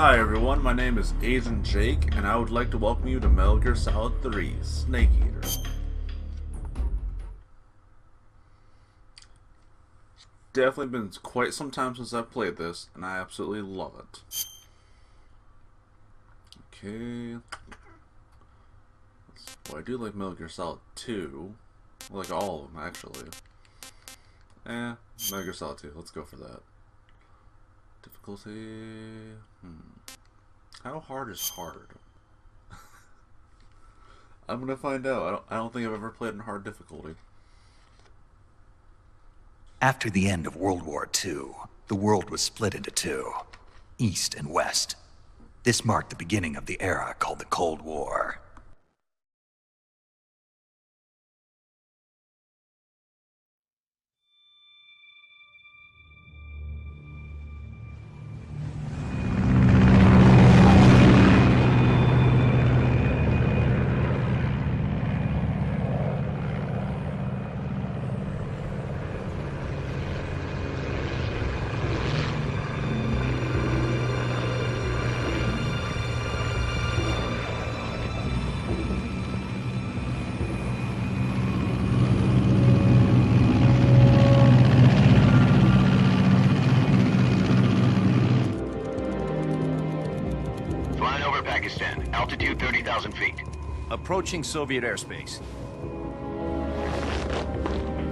Hi everyone, my name is Agent Jake, and I would like to welcome you to Metal Gear Solid 3 Snake Eater. Definitely been quite some time since I've played this, and I absolutely love it. Okay. Well, I do like Metal Gear Solid 2. I like all of them, actually. Metal Gear Solid 2, let's go for that. Difficulty... How hard is hard? I'm gonna find out. I don't think I've ever played in hard difficulty. After the end of World War II, the world was split into two, East and West. This marked the beginning of the era called the Cold War. Altitude 30,000 feet. Approaching Soviet airspace.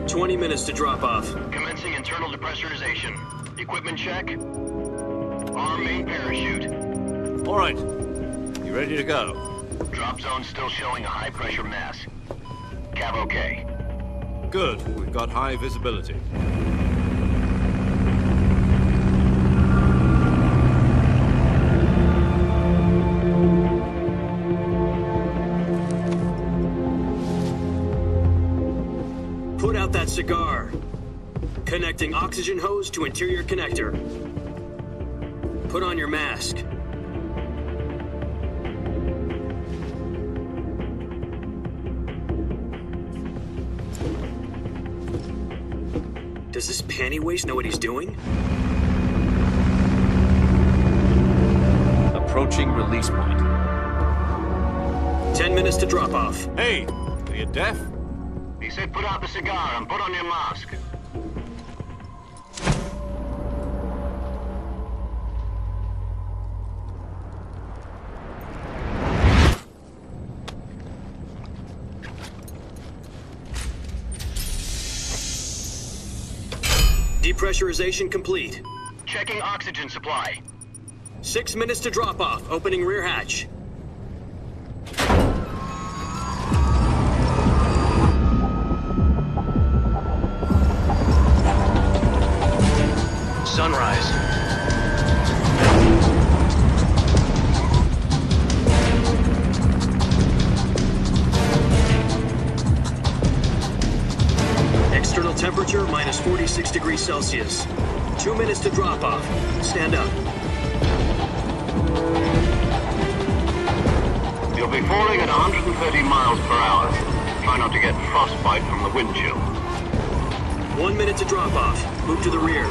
20 minutes to drop off. Commencing internal depressurization. Equipment check. Arm main parachute. All right. You ready to go? Drop zone still showing a high pressure mass. Cav okay. Good. We've got high visibility. Put out that cigar. Connecting oxygen hose to interior connector. Put on your mask. Does this panty waste know what he's doing? Approaching release point. 10 minutes to drop off. Hey, are you deaf? He said put out the cigar and put on your mask. Depressurization complete. Checking oxygen supply. 6 minutes to drop off. Opening rear hatch. Sunrise. External temperature minus 46 degrees Celsius. 2 minutes to drop off. Stand up. You'll be falling at 130 miles per hour. Try not to get frostbite from the wind chill. 1 minute to drop off. Move to the rear.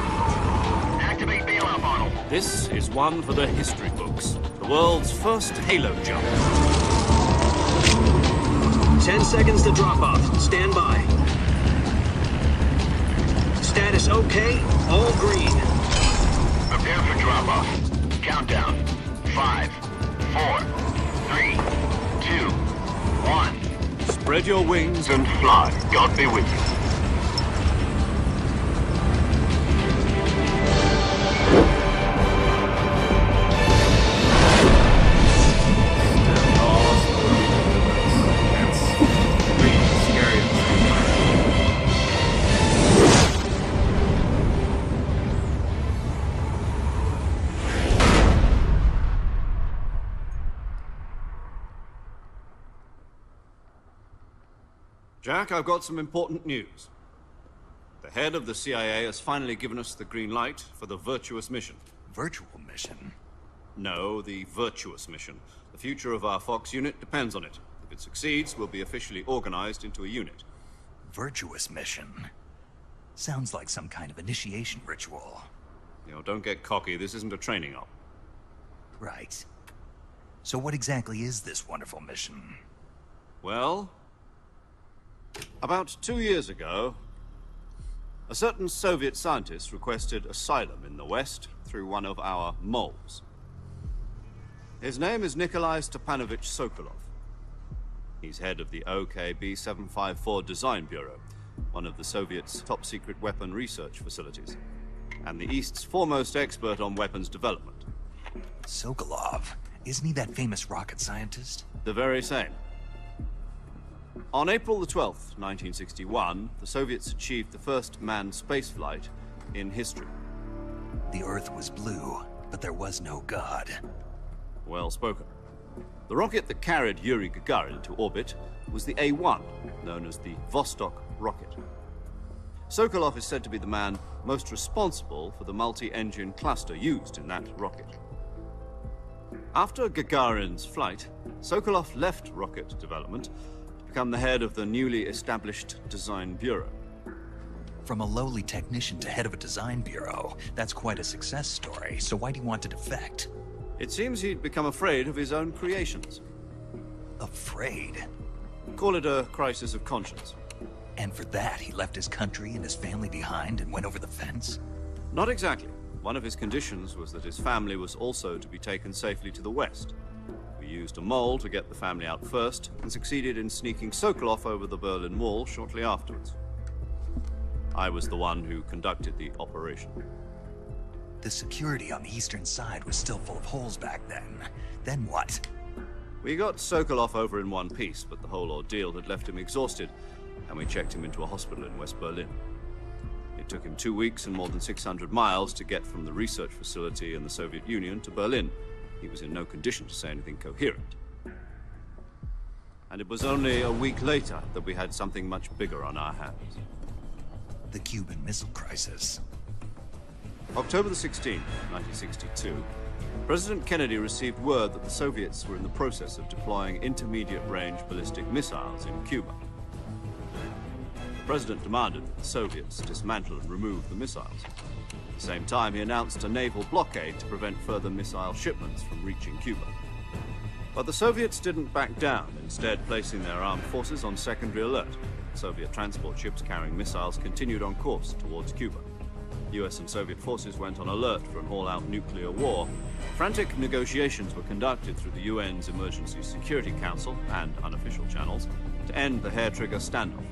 Activate bailout model. This is one for the history books. The world's first halo jump. 10 seconds to drop off. Stand by. Status okay. All green. Prepare for drop-off. Countdown. 5, 4, 3, 2, 1. Spread your wings And fly. God be with you. Jack, I've got some important news. The head of the CIA has finally given us the green light for the virtuous mission. Virtual mission? No, the virtuous mission. The future of our Fox unit depends on it. If it succeeds, we'll be officially organized into a unit. Virtuous mission? Sounds like some kind of initiation ritual. You know, don't get cocky. This isn't a training op. Right. So what exactly is this wonderful mission? Well, about 2 years ago, a certain Soviet scientist requested asylum in the West through one of our moles. His name is Nikolai Stepanovich Sokolov. He's head of the OKB 754 Design Bureau, one of the Soviets' top-secret weapon research facilities, and the East's foremost expert on weapons development. Sokolov? Isn't he that famous rocket scientist? The very same. On April the 12th, 1961, the Soviets achieved the first manned spaceflight in history. The Earth was blue, but there was no God. Well spoken. The rocket that carried Yuri Gagarin to orbit was the A-1, known as the Vostok rocket. Sokolov is said to be the man most responsible for the multi-engine cluster used in that rocket. After Gagarin's flight, Sokolov left rocket development to become the head of the newly established Design Bureau. From a lowly technician to head of a design bureau, that's quite a success story, so why do you want to defect? It seems he'd become afraid of his own creations. Afraid? Call it a crisis of conscience. And for that, he left his country and his family behind and went over the fence? Not exactly. One of his conditions was that his family was also to be taken safely to the West. We used a mole to get the family out first, and succeeded in sneaking Sokolov over the Berlin Wall shortly afterwards. I was the one who conducted the operation. The security on the eastern side was still full of holes back then. Then what? We got Sokolov over in one piece, but the whole ordeal had left him exhausted, and we checked him into a hospital in West Berlin. It took him 2 weeks and more than 600 miles to get from the research facility in the Soviet Union to Berlin. He was in no condition to say anything coherent. And it was only a week later that we had something much bigger on our hands. The Cuban Missile Crisis. October the 16th, 1962, President Kennedy received word that the Soviets were in the process of deploying intermediate-range ballistic missiles in Cuba. The President demanded that the Soviets dismantle and remove the missiles. At the same time, he announced a naval blockade to prevent further missile shipments from reaching Cuba. But the Soviets didn't back down, instead placing their armed forces on secondary alert. Soviet transport ships carrying missiles continued on course towards Cuba. US and Soviet forces went on alert for an all-out nuclear war. Frantic negotiations were conducted through the UN's Emergency Security Council and unofficial channels to end the hair-trigger standoff.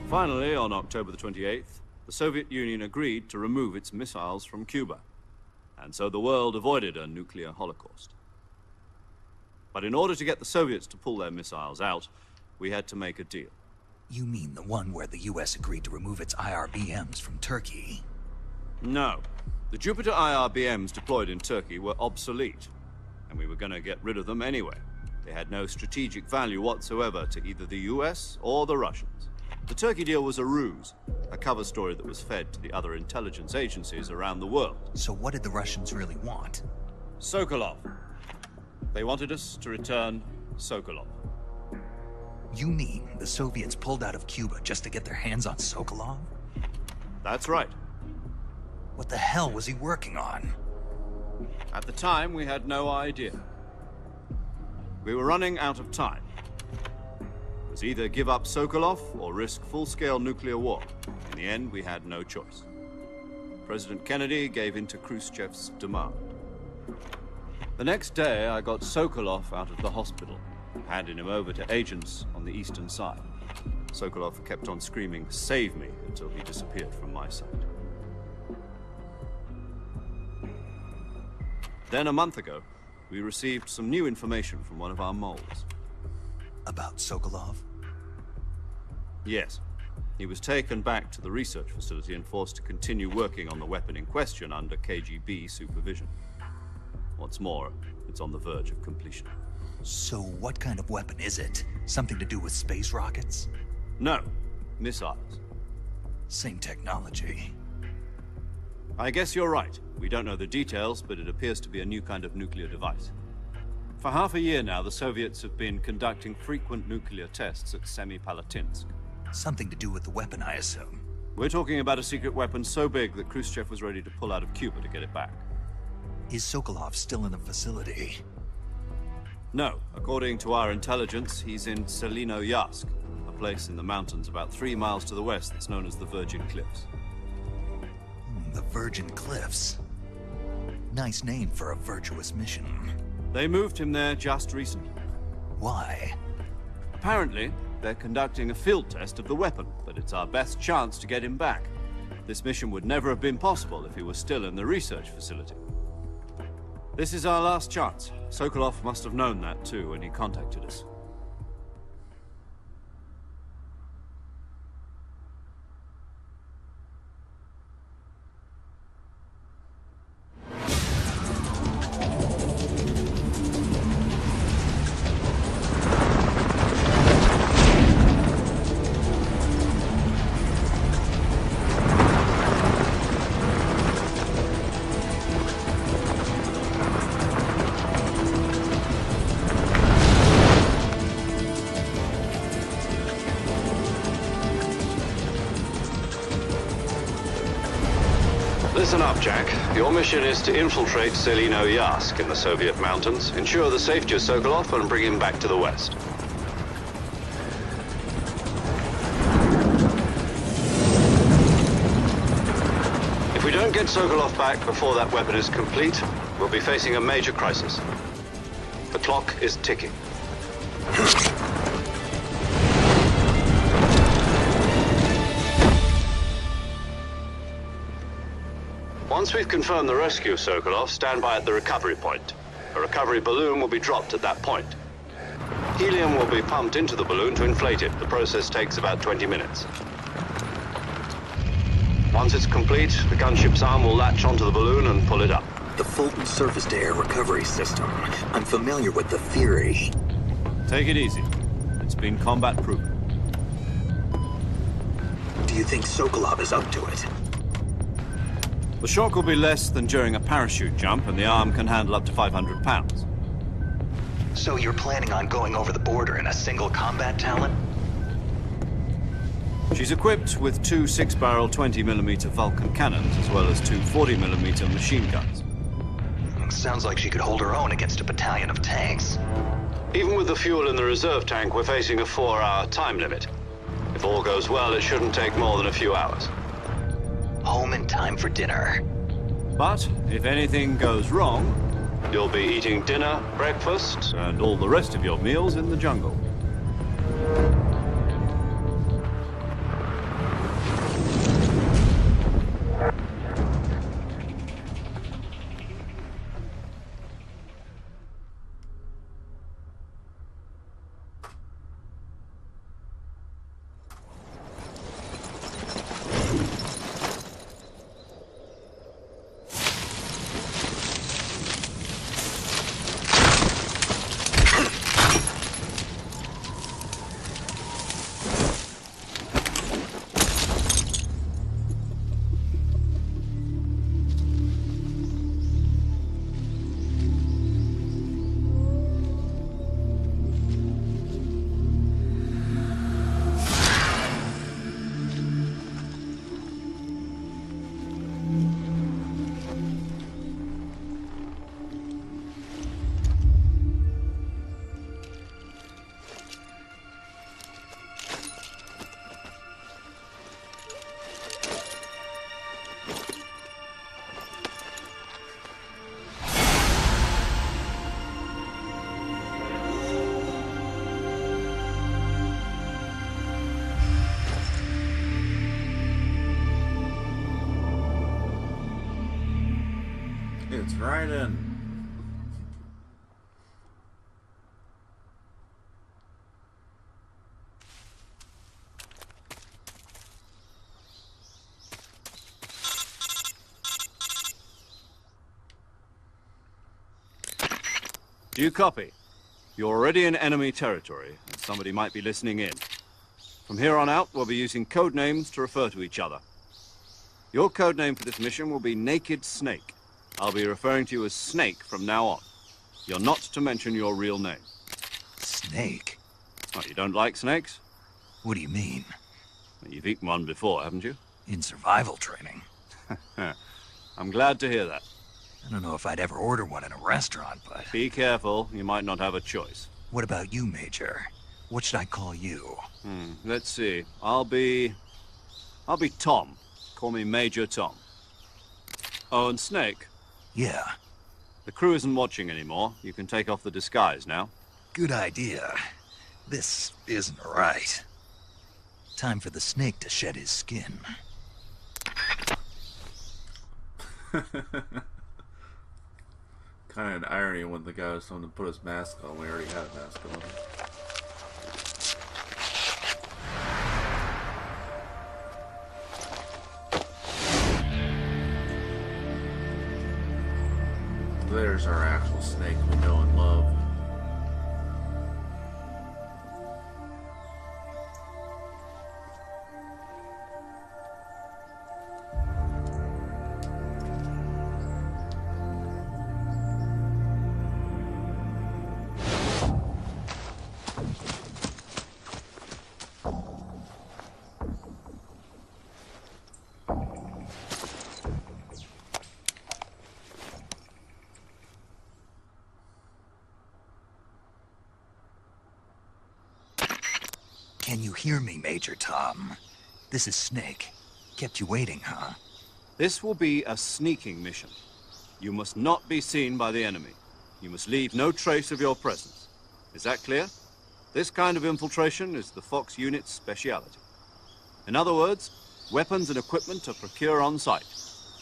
Finally, on October the 28th, the Soviet Union agreed to remove its missiles from Cuba, and so the world avoided a nuclear holocaust. But in order to get the Soviets to pull their missiles out, we had to make a deal. You mean the one where the US agreed to remove its IRBMs from Turkey? No. The Jupiter IRBMs deployed in Turkey were obsolete, and we were going to get rid of them anyway. They had no strategic value whatsoever to either the US or the Russians. The Turkey deal was a ruse, a cover story that was fed to the other intelligence agencies around the world. So what did the Russians really want? Sokolov. They wanted us to return Sokolov. You mean the Soviets pulled out of Cuba just to get their hands on Sokolov? That's right. What the hell was he working on? At the time, we had no idea. We were running out of time. It was either give up Sokolov or risk full-scale nuclear war. In the end, we had no choice. President Kennedy gave in to Khrushchev's demand. The next day, I got Sokolov out of the hospital, handing him over to agents on the eastern side. Sokolov kept on screaming, "Save me," until he disappeared from my sight. Then a month ago, we received some new information from one of our moles. About Sokolov? Yes. He was taken back to the research facility and forced to continue working on the weapon in question under KGB supervision. What's more, it's on the verge of completion. So what kind of weapon is it? Something to do with space rockets? No, missiles. Same technology. I guess you're right. We don't know the details, but it appears to be a new kind of nuclear device. For half a year now, the Soviets have been conducting frequent nuclear tests at Semipalatinsk. Something to do with the weapon, I assume. We're talking about a secret weapon so big that Khrushchev was ready to pull out of Cuba to get it back. Is Sokolov still in the facility? No. According to our intelligence, he's in Selino-Yask, a place in the mountains about 3 miles to the west that's known as the Virgin Cliffs. The Virgin Cliffs. Nice name for a virtuous mission. They moved him there just recently. Why? Apparently, they're conducting a field test of the weapon, but it's our best chance to get him back. This mission would never have been possible if he was still in the research facility. This is our last chance. Sokolov must have known that too when he contacted us. Listen up, Jack. Your mission is to infiltrate Selino-Yask in the Soviet mountains, ensure the safety of Sokolov, and bring him back to the west. If we don't get Sokolov back before that weapon is complete, we'll be facing a major crisis. The clock is ticking. Once we've confirmed the rescue of Sokolov, stand by at the recovery point. A recovery balloon will be dropped at that point. Helium will be pumped into the balloon to inflate it. The process takes about 20 minutes. Once it's complete, the gunship's arm will latch onto the balloon and pull it up. The Fulton surface-to-air recovery system. I'm familiar with the theory. Take it easy. It's been combat-proven. Do you think Sokolov is up to it? The shock will be less than during a parachute jump, and the arm can handle up to 500 pounds. So you're planning on going over the border in a single combat talent? She's equipped with 2 6-barrel 20mm Vulcan cannons, as well as 2 40mm machine guns. Sounds like she could hold her own against a battalion of tanks. Even with the fuel in the reserve tank, we're facing a 4-hour time limit. If all goes well, it shouldn't take more than a few hours. Home in time for dinner. But if anything goes wrong, You'll be eating dinner, breakfast, and all the rest of your meals in the jungle. It's right in. Do you copy? You're already in enemy territory, and somebody might be listening in. From here on out, we'll be using code names to refer to each other. Your code name for this mission will be Naked Snake. I'll be referring to you as Snake from now on. You're not to mention your real name. Snake? Oh, you don't like snakes? What do you mean? Well, you've eaten one before, haven't you? In survival training. I'm glad to hear that. I don't know if I'd ever order one in a restaurant, but... Be careful, you might not have a choice. What about you, Major? What should I call you? Let's see. I'll be Tom. Call me Major Tom. Oh, and Snake. Yeah, The crew isn't watching anymore. You can take off the disguise now. good idea. This isn't right. Time for the snake to shed his skin. Kind of an irony when the guy was telling him to put his mask on. We already had a mask on. There's our actual snake we know and love. Can you hear me, Major Tom? This is Snake. Kept you waiting, huh? This will be a sneaking mission. You must not be seen by the enemy. You must leave no trace of your presence. Is that clear? This kind of infiltration is the Fox unit's speciality. In other words, weapons and equipment are procured on site.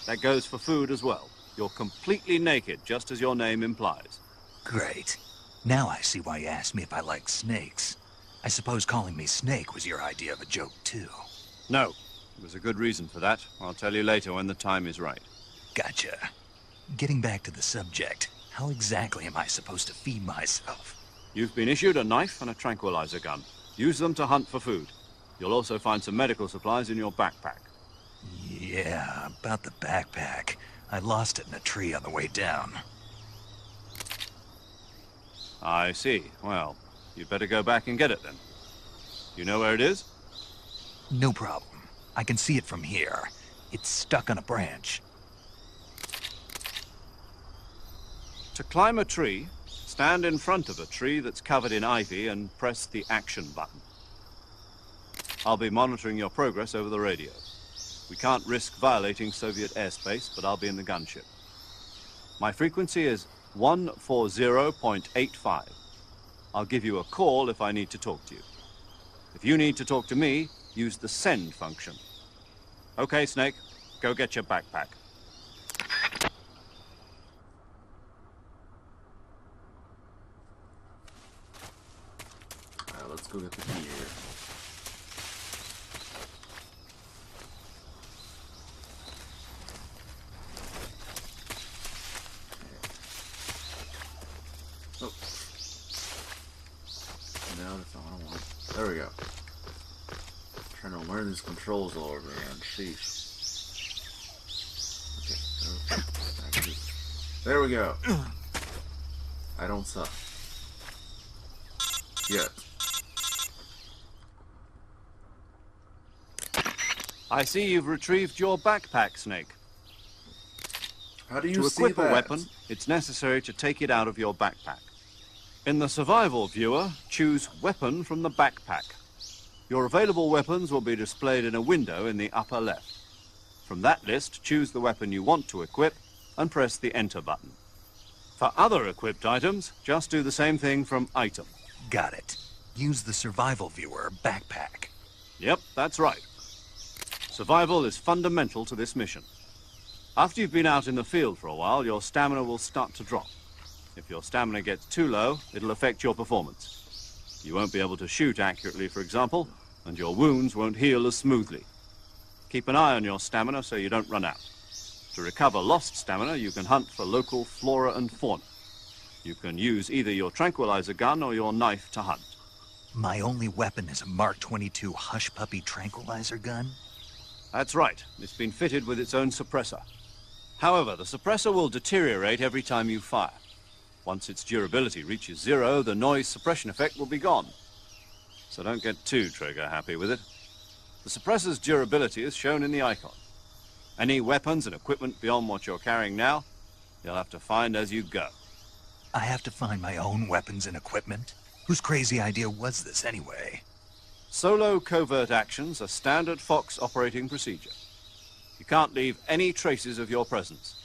That goes for food as well. You're completely naked, just as your name implies. Great. Now I see why you asked me if I like snakes. I suppose calling me Snake was your idea of a joke, too. No, there was a good reason for that. I'll tell you later when the time is right. Gotcha. Getting back to the subject, how exactly am I supposed to feed myself? You've been issued a knife and a tranquilizer gun. Use them to hunt for food. You'll also find some medical supplies in your backpack. Yeah, about the backpack. I lost it in a tree on the way down. I see. Well, you'd better go back and get it then. You know where it is? No problem. I can see it from here. It's stuck on a branch. To climb a tree, stand in front of a tree that's covered in ivy and press the action button. I'll be monitoring your progress over the radio. We can't risk violating Soviet airspace, but I'll be in the gunship. My frequency is 140.85. I'll give you a call if I need to talk to you. If you need to talk to me, use the send function. Okay, Snake, go get your backpack. Alright, let's go get the key here. Oh. No, that's not what I want. There we go. Trying to learn these controls all over again. Sheesh. Okay. There we go. I don't suck. Yet. I see you've retrieved your backpack, Snake. How do you To see equip that? a weapon, it's necessary to take it out of your backpack. In the survival viewer, choose Weapon from the backpack. Your available weapons will be displayed in a window in the upper left. From that list, choose the weapon you want to equip and press the Enter button. For other equipped items, just do the same thing from Item. Got it. Use the survival viewer backpack. Yep, that's right. Survival is fundamental to this mission. After you've been out in the field for a while, your stamina will start to drop. If your stamina gets too low, it'll affect your performance. You won't be able to shoot accurately, for example, and your wounds won't heal as smoothly. Keep an eye on your stamina so you don't run out. To recover lost stamina, you can hunt for local flora and fauna. You can use either your tranquilizer gun or your knife to hunt. My only weapon is a Mark 22 Hush Puppy tranquilizer gun? That's right. It's been fitted with its own suppressor. However, the suppressor will deteriorate every time you fire. Once its durability reaches 0, the noise suppression effect will be gone. So don't get too trigger happy with it. The suppressor's durability is shown in the icon. Any weapons and equipment beyond what you're carrying now You'll have to find as you go. I have to find my own weapons and equipment? Whose crazy idea was this anyway? Solo covert actions are standard Fox operating procedure. You can't leave any traces of your presence.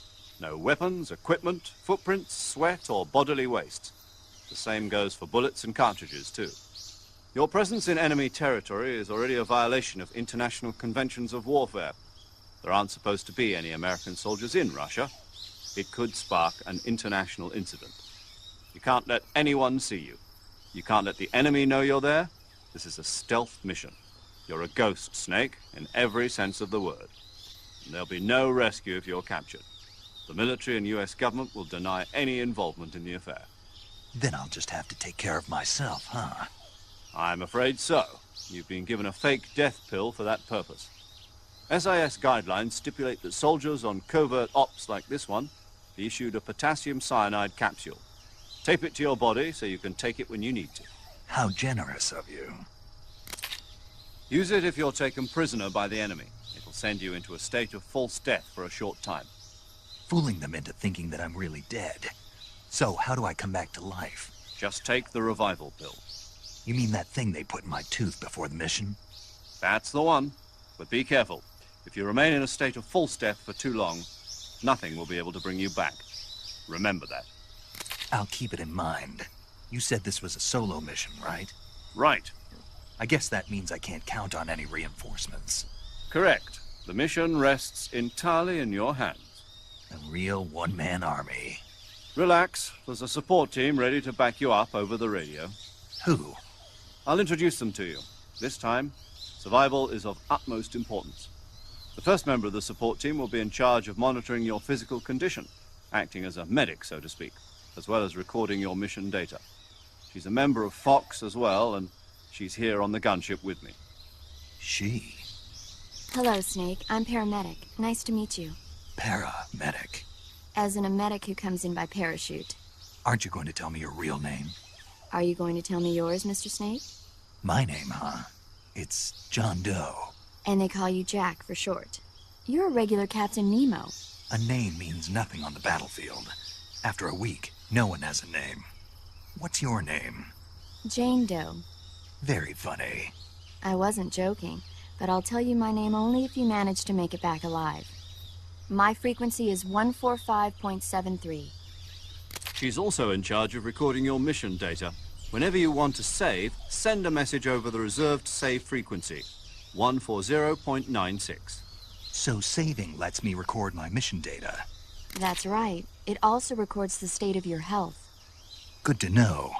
No weapons, equipment, footprints, sweat, or bodily waste. The same goes for bullets and cartridges, too. Your presence in enemy territory is already a violation of international conventions of warfare. There aren't supposed to be any American soldiers in Russia. It could spark an international incident. You can't let anyone see you. You can't let the enemy know you're there. This is a stealth mission. You're a ghost, Snake, in every sense of the word. And there'll be no rescue if you're captured. The military and US government will deny any involvement in the affair. Then I'll just have to take care of myself, huh? I'm afraid so. You've been given a fake death pill for that purpose. SIS guidelines stipulate that soldiers on covert ops like this one be issued a potassium cyanide capsule. Tape it to your body so you can take it when you need to. How generous of you. Use it if you're taken prisoner by the enemy. It'll send you into a state of false death for a short time. Fooling them into thinking that I'm really dead. So, how do I come back to life? Just take the revival pill. You mean that thing they put in my tooth before the mission? That's the one. But be careful. If you remain in a state of false death for too long, nothing will be able to bring you back. Remember that. I'll keep it in mind. You said this was a solo mission, right? Right. I guess that means I can't count on any reinforcements. Correct. The mission rests entirely in your hands. A real one-man army. Relax. There's a support team ready to back you up over the radio. Who? I'll introduce them to you. This time, survival is of utmost importance. The first member of the support team will be in charge of monitoring your physical condition, acting as a medic, so to speak, as well as recording your mission data. She's a member of Fox as well, and she's here on the gunship with me. She? Hello, Snake. I'm paramedic. Nice to meet you. Paramedic. As in a medic who comes in by parachute. Aren't you going to tell me your real name? Are you going to tell me yours, Mr. Snake? My name, huh? It's John Doe. And they call you Jack for short. You're a regular Captain Nemo. A name means nothing on the battlefield. After a week, no one has a name. What's your name? Jane Doe. Very funny. I wasn't joking, but I'll tell you my name only if you manage to make it back alive. My frequency is 145.73. She's also in charge of recording your mission data. Whenever you want to save, send a message over the reserved save frequency, 140.96. So saving lets me record my mission data. That's right. It also records the state of your health. Good to know.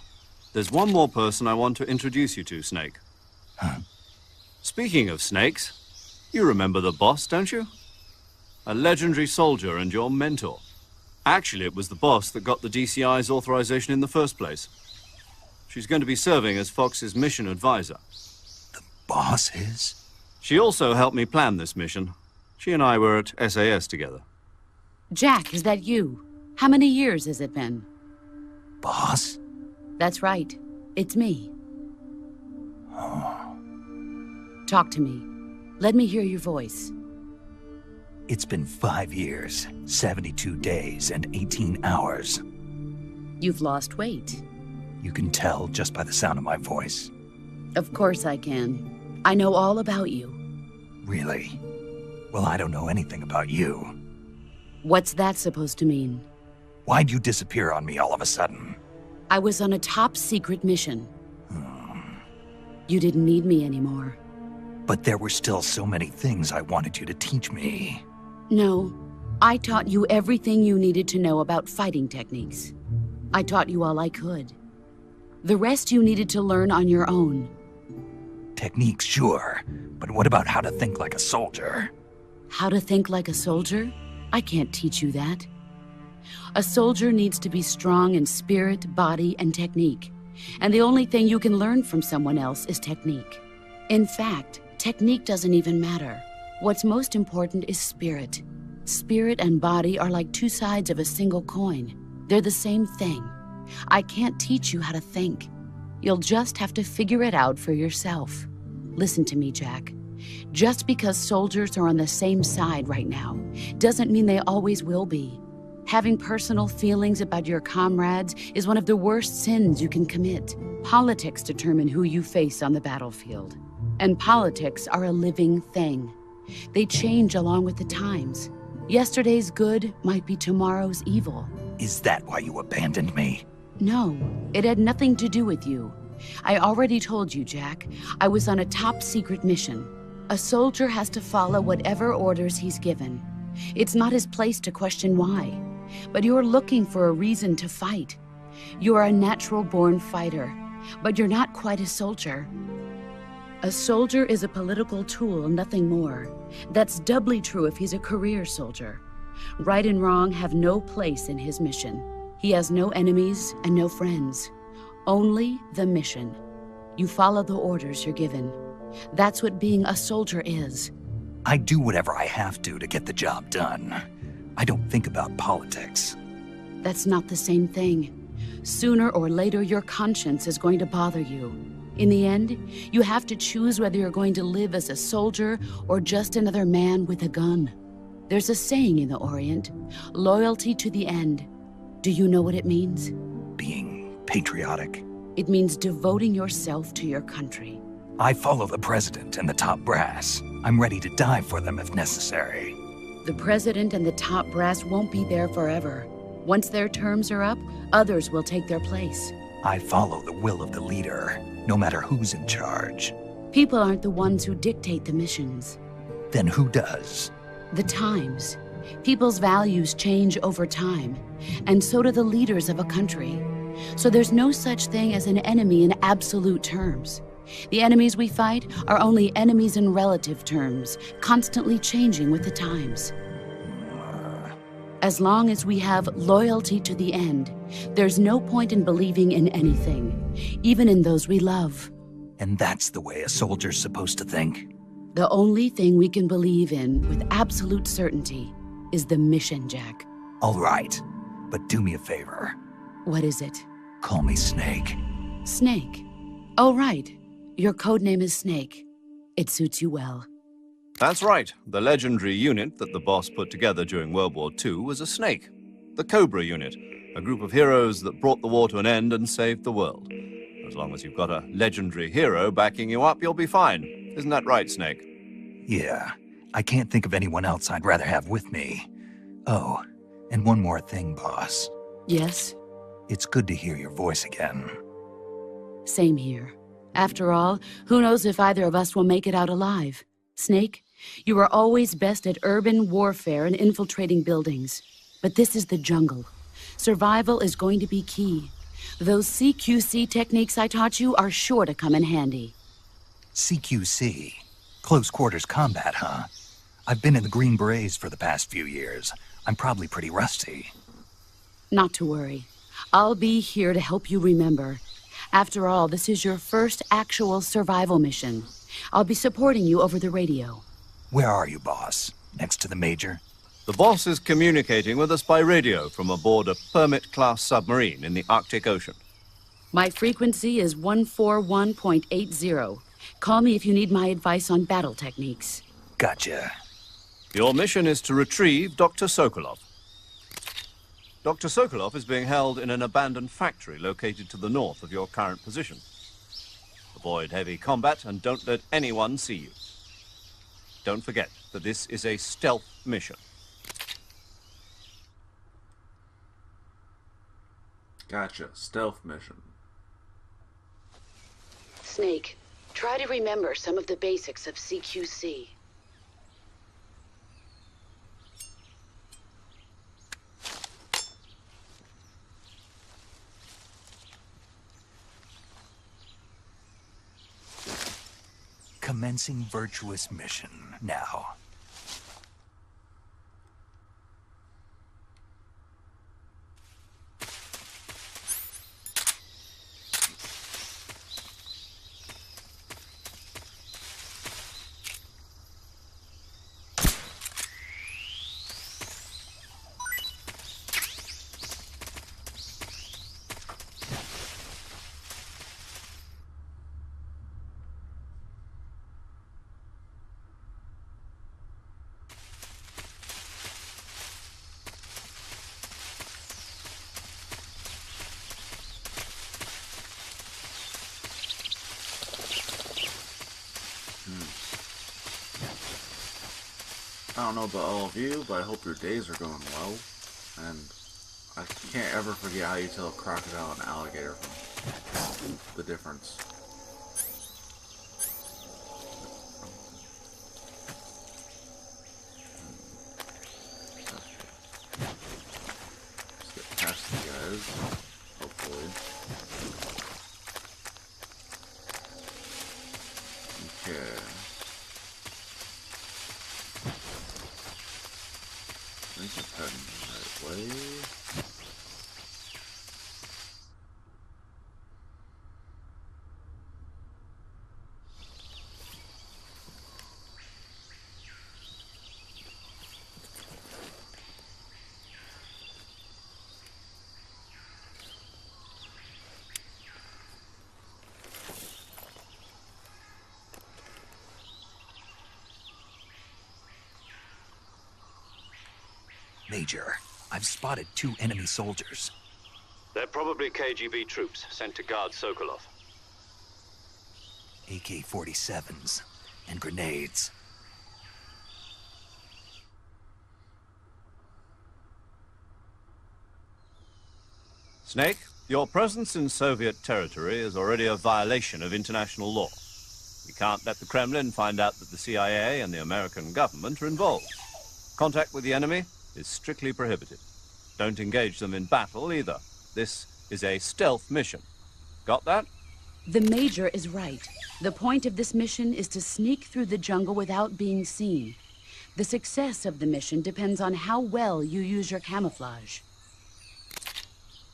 There's one more person I want to introduce you to, Snake. Huh? Speaking of snakes, you remember the boss, don't you? A legendary soldier and your mentor. Actually, it was the boss that got the DCI's authorization in the first place. She's going to be serving as Fox's mission advisor. The boss is? She also helped me plan this mission. She and I were at SAS together. Jack, is that you? How many years has it been? Boss? That's right. It's me. Oh. Talk to me. Let me hear your voice. It's been 5 years, 72 days, and 18 hours. You've lost weight. You can tell just by the sound of my voice. Of course I can. I know all about you. Really? Well, I don't know anything about you. What's that supposed to mean? Why'd you disappear on me all of a sudden? I was on a top-secret mission. You didn't need me anymore. But there were still so many things I wanted you to teach me. No, I taught you everything you needed to know about fighting techniques. I taught you all I could. The rest you needed to learn on your own. Techniques, sure. But what about how to think like a soldier? How to think like a soldier? I can't teach you that. A soldier needs to be strong in spirit, body, and technique. And the only thing you can learn from someone else is technique. In fact, technique doesn't even matter. What's most important is spirit. Spirit and body are like two sides of a single coin. They're the same thing. I can't teach you how to think. You'll just have to figure it out for yourself. Listen to me, Jack. Just because soldiers are on the same side right now doesn't mean they always will be. Having personal feelings about your comrades is one of the worst sins you can commit. Politics determine who you face on the battlefield. And politics are a living thing. They change along with the times. Yesterday's good might be tomorrow's evil. Is that why you abandoned me? No, it had nothing to do with you. I already told you, Jack. I was on a top-secret mission. A soldier has to follow whatever orders he's given. It's not his place to question why. But you're looking for a reason to fight. You're a natural-born fighter, but you're not quite a soldier. A soldier is a political tool, nothing more. That's doubly true if he's a career soldier. Right and wrong have no place in his mission. He has no enemies and no friends. Only the mission. You follow the orders you're given. That's what being a soldier is. I do whatever I have to get the job done. I don't think about politics. That's not the same thing. Sooner or later, your conscience is going to bother you. In the end, you have to choose whether you're going to live as a soldier or just another man with a gun. There's a saying in the Orient, loyalty to the end. Do you know what it means? Being patriotic. It means devoting yourself to your country. I follow the president and the top brass. I'm ready to die for them if necessary. The president and the top brass won't be there forever. Once their terms are up, others will take their place. I follow the will of the leader, no matter who's in charge. People aren't the ones who dictate the missions. Then who does? The times. People's values change over time, and so do the leaders of a country. So there's no such thing as an enemy in absolute terms. The enemies we fight are only enemies in relative terms, constantly changing with the times. As long as we have loyalty to the end, there's no point in believing in anything, even in those we love. And that's the way a soldier's supposed to think? The only thing we can believe in with absolute certainty is the mission, Jack. All right, but do me a favor. What is it? Call me Snake. Snake? Oh, right. Your codename is Snake. It suits you well. That's right. The legendary unit that the boss put together during World War II was a snake. The Cobra unit, a group of heroes that brought the war to an end and saved the world. As long as you've got a legendary hero backing you up, you'll be fine. Isn't that right, Snake? Yeah. I can't think of anyone else I'd rather have with me. Oh, and one more thing, boss. Yes? It's good to hear your voice again. Same here. After all, who knows if either of us will make it out alive? Snake, you are always best at urban warfare and infiltrating buildings. But this is the jungle. Survival is going to be key. Those CQC techniques I taught you are sure to come in handy. CQC? Close quarters combat, huh? I've been in the Green Berets for the past few years. I'm probably pretty rusty. Not to worry. I'll be here to help you remember. After all, this is your first actual survival mission. I'll be supporting you over the radio. Where are you, boss? Next to the Major? The boss is communicating with us by radio from aboard a Permit-class submarine in the Arctic Ocean. My frequency is 141.80. Call me if you need my advice on battle techniques. Gotcha. Your mission is to retrieve Dr. Sokolov. Dr. Sokolov is being held in an abandoned factory located to the north of your current position. Avoid heavy combat and don't let anyone see you. Don't forget that this is a stealth mission. Gotcha. Stealth mission. Snake, try to remember some of the basics of CQC. Commencing virtuous mission now. I don't know about all of you, but I hope your days are going well. And I can't ever forget how you tell a crocodile and alligator from the difference. Let's get past the guys, hopefully. Okay. I think I'm heading the right way. Major, I've spotted 2 enemy soldiers. They're probably KGB troops sent to guard Sokolov. AK-47s and grenades. Snake, your presence in Soviet territory is already a violation of international law. We can't let the Kremlin find out that the CIA and the American government are involved. Contact with the enemy is strictly prohibited. Don't engage them in battle either. This is a stealth mission. Got that? The Major is right. The point of this mission is to sneak through the jungle without being seen. The success of the mission depends on how well you use your camouflage.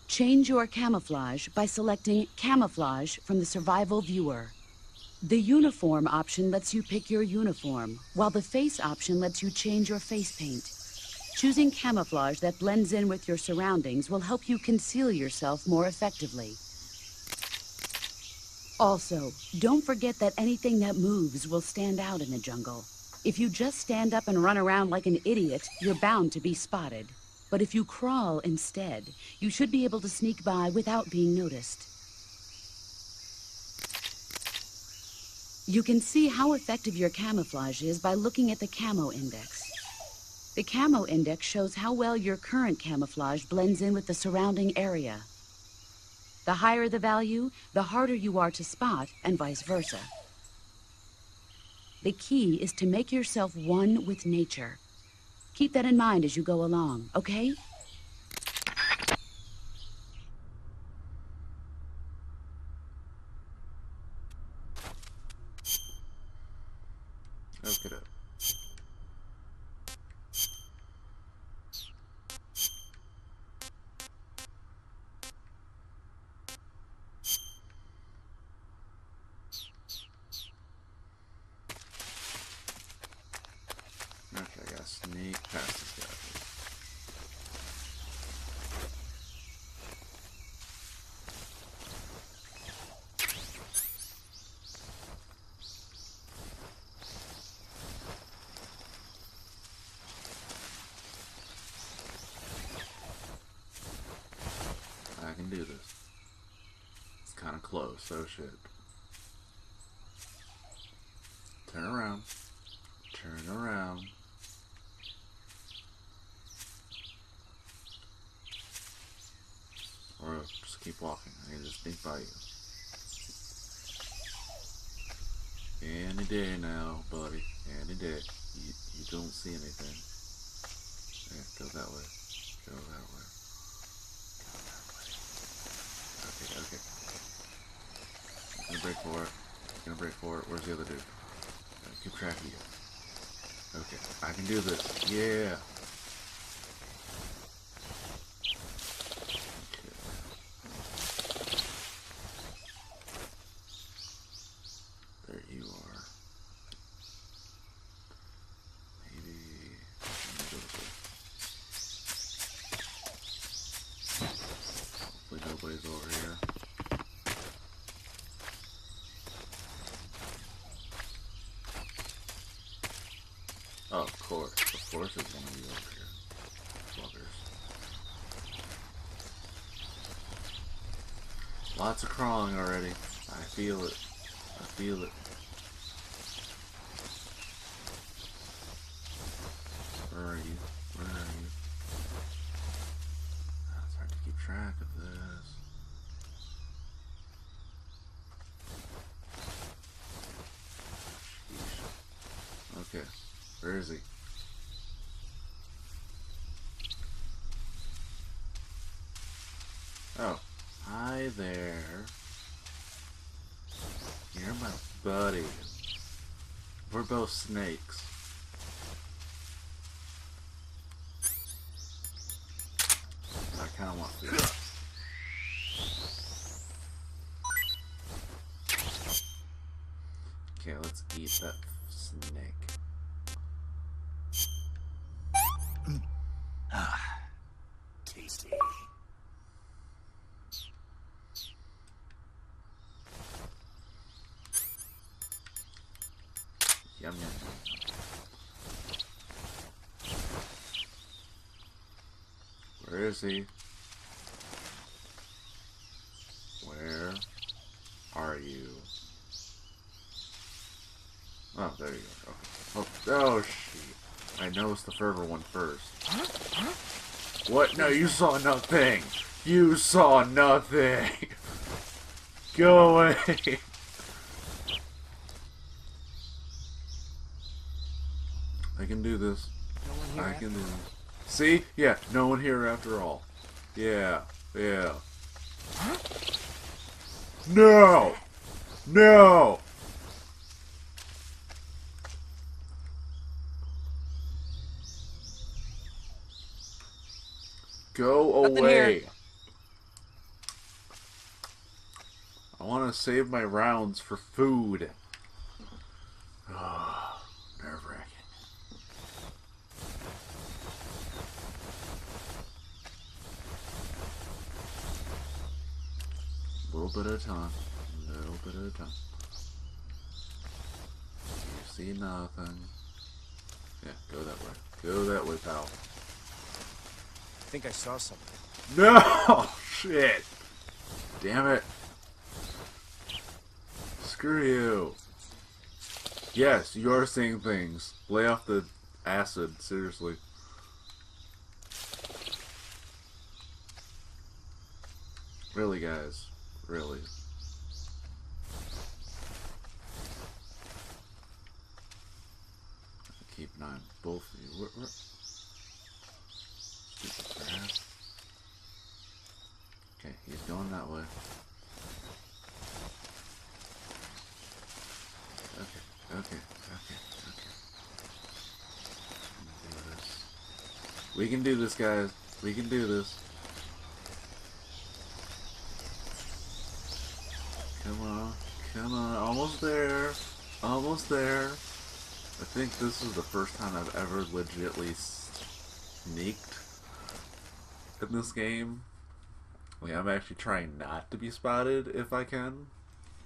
Change your camouflage by selecting Camouflage from the Survival Viewer. The Uniform option lets you pick your uniform, while the Face option lets you change your face paint. Choosing camouflage that blends in with your surroundings will help you conceal yourself more effectively. Also, don't forget that anything that moves will stand out in the jungle. If you just stand up and run around like an idiot, you're bound to be spotted. But if you crawl instead, you should be able to sneak by without being noticed. You can see how effective your camouflage is by looking at the Camo Index. The Camo Index shows how well your current camouflage blends in with the surrounding area. The higher the value, the harder you are to spot, and vice versa. The key is to make yourself one with nature. Keep that in mind as you go along, okay? Look it up. Okay, I gotta sneak past this guy. I can do this. It's kind of close, so shit. Turn around. Turn around. Or just keep walking. I can just sneak by you. Any day now, buddy. Any day. You don't see anything. Yeah, go that way. Go that way. Go that way. Okay, okay. I'm gonna break for it. I'm gonna break for it. Where's the other dude? Keep track of you. Okay, I can do this. Yeah. There you are. Maybe let me go this way. Hopefully nobody's over here. Oh, of course there's one of you over here. Buggers. Lots of crawling already. I feel it. I feel it. Where are you? Where are you? It's hard to keep track of this. Sheesh. Okay, where is he? Oh, hi there. You're my buddy. We're both snakes. I kind of want food. Okay, let's eat that snake. Tasty. Yum yum. Where is he? Where are you? Oh, there you are. Okay. Oh, shit. I noticed the further one first. What? No, you saw nothing. You saw nothing. Go away. I can do this. I can do this. See? Yeah, no one here after all. Yeah, yeah. No! No! Go away. I want to save my rounds for food. Oh, nerve-wracking. A little bit at a time. A little bit at a time. You see nothing. Yeah, go that way. Go that way, pal. I think I saw something. No! Shit! Damn it. Screw you. Yes, you are seeing things. Lay off the acid, seriously. Really, guys. Really. Keep an eye on both of you. Where? Stupid crap. Okay, he's going that way. Okay. We can do this, guys. We can do this. Come on, almost there. Almost there. I think this is the first time I've ever legitly sneaked in this game. Like, I'm actually trying not to be spotted if I can.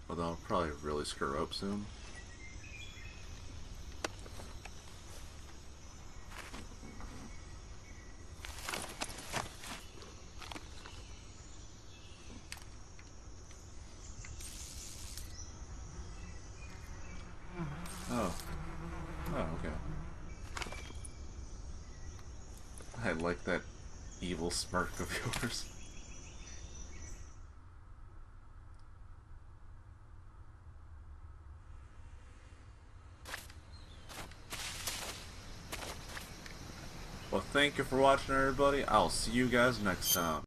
Although I'll probably really screw up soon. Oh, okay. I like that evil smirk of yours. Well, thank you for watching, everybody. I'll see you guys next time.